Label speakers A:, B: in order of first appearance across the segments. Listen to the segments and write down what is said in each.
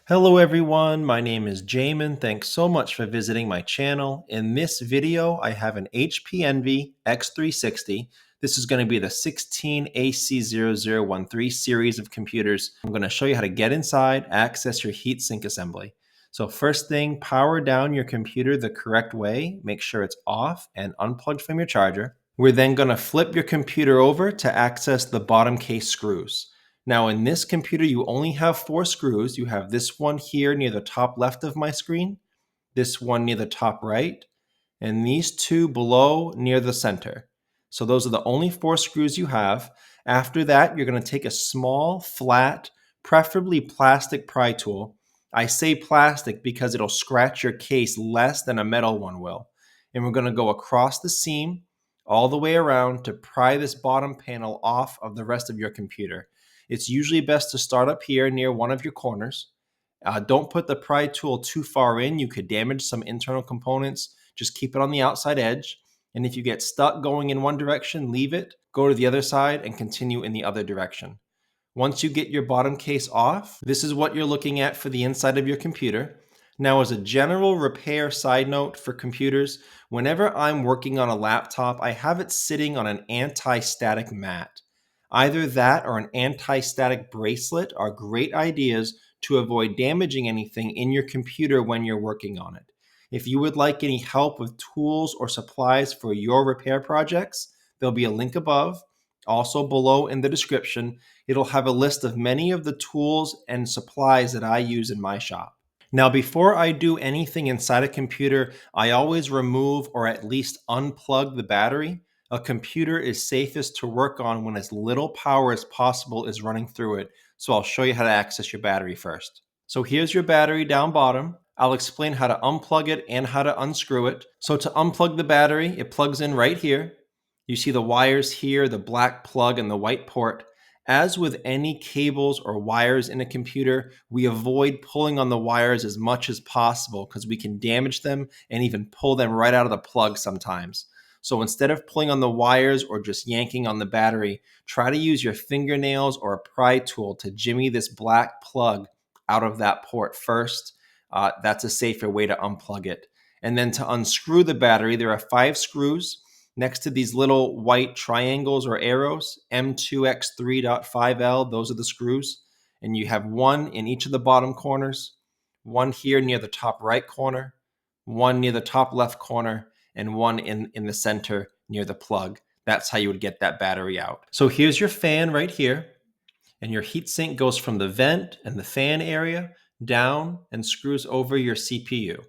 A: Hello everyone, my name is Jamin. Thanks so much for visiting my channel. In this video, I have an HP Envy X360. This is going to be the 16AC0013 series of computers. I'm going to show you how to get inside, access your heatsink assembly. So first thing, power down your computer the correct way. Make sure it's off and unplugged from your charger. We're then going to flip your computer over to access the bottom case screws. Now in this computer, you only have 4 screws. You have this one here near the top left of my screen, this one near the top right, and these 2 below near the center. So those are the only 4 screws you have. After that, you're going to take a small, flat, preferably plastic pry tool. I say plastic because it'll scratch your case less than a metal one will. And we're going to go across the seam all the way around to pry this bottom panel off of the rest of your computer. It's usually best to start up here near one of your corners. Don't put the pry tool too far in. You could damage some internal components. Just keep it on the outside edge. And if you get stuck going in one direction, leave it, go to the other side, and continue in the other direction. Once you get your bottom case off, this is what you're looking at for the inside of your computer. Now, as a general repair side note for computers, whenever I'm working on a laptop, I have it sitting on an anti-static mat. Either that or an anti-static bracelet are great ideas to avoid damaging anything in your computer when you're working on it. If you would like any help with tools or supplies for your repair projects, there'll be a link above. Also below in the description, it'll have a list of many of the tools and supplies that I use in my shop. Now, before I do anything inside a computer, I always remove or at least unplug the battery. A computer is safest to work on when as little power as possible is running through it. So I'll show you how to access your battery first. So here's your battery down bottom. I'll explain how to unplug it and how to unscrew it. So to unplug the battery, it plugs in right here. You see the wires here, the black plug and the white port. As with any cables or wires in a computer, we avoid pulling on the wires as much as possible because we can damage them and even pull them right out of the plug sometimes. So instead of pulling on the wires or just yanking on the battery, try to use your fingernails or a pry tool to jimmy this black plug out of that port first. That's a safer way to unplug it. And then to unscrew the battery, there are 5 screws next to these little white triangles or arrows, M2X3.5L, those are the screws. And you have 1 in each of the bottom corners, 1 here near the top right corner, 1 near the top left corner, and 1 in the center near the plug. That's how you would get that battery out. So here's your fan right here, and your heatsink goes from the vent and the fan area down and screws over your CPU.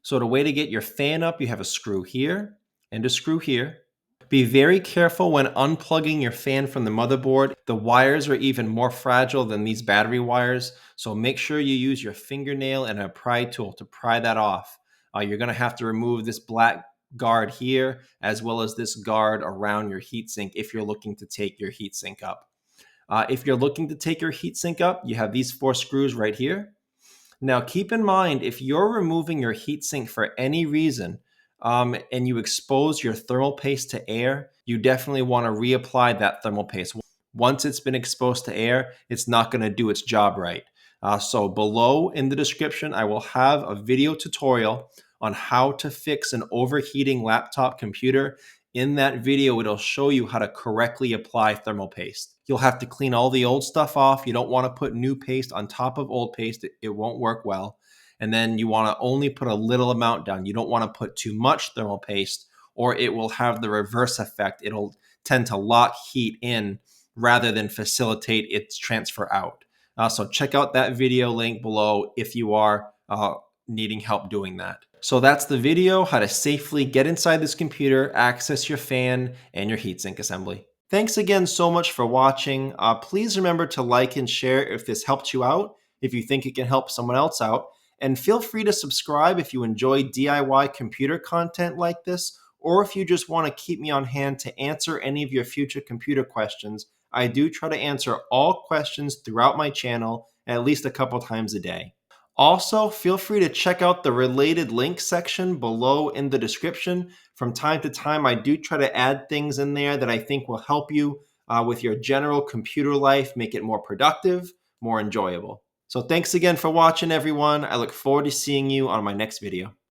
A: So the way to get your fan up, you have a screw here and a screw here. Be very careful when unplugging your fan from the motherboard. The wires are even more fragile than these battery wires, so make sure you use your fingernail and a pry tool to pry that off. You're going to have to remove this black guard here, as well as this guard around your heatsink if you're looking to take your heatsink up. If you're looking to take your heatsink up, you have these 4 screws right here. Now, keep in mind, if you're removing your heatsink for any reason, and you expose your thermal paste to air, you definitely want to reapply that thermal paste. Once it's been exposed to air, it's not going to do its job right. So below in the description, I will have a video tutorial on how to fix an overheating laptop computer. In that video, it'll show you how to correctly apply thermal paste. You'll have to clean all the old stuff off. You don't want to put new paste on top of old paste. It won't work well. And then you want to only put a little amount down. You don't want to put too much thermal paste, or it will have the reverse effect. It'll tend to lock heat in rather than facilitate its transfer out. So check out that video link below if you are needing help doing that. So that's the video, how to safely get inside this computer, access your fan and your heatsink assembly. Thanks again so much for watching. Please remember to like and share if this helped you out, if you think it can help someone else out. And feel free to subscribe if you enjoy DIY computer content like this, or if you just want to keep me on hand to answer any of your future computer questions. I do try to answer all questions throughout my channel at least a couple times a day. Also, feel free to check out the related links section below in the description. From time to time, I do try to add things in there that I think will help you with your general computer life, make it more productive, more enjoyable. So thanks again for watching, everyone. I look forward to seeing you on my next video.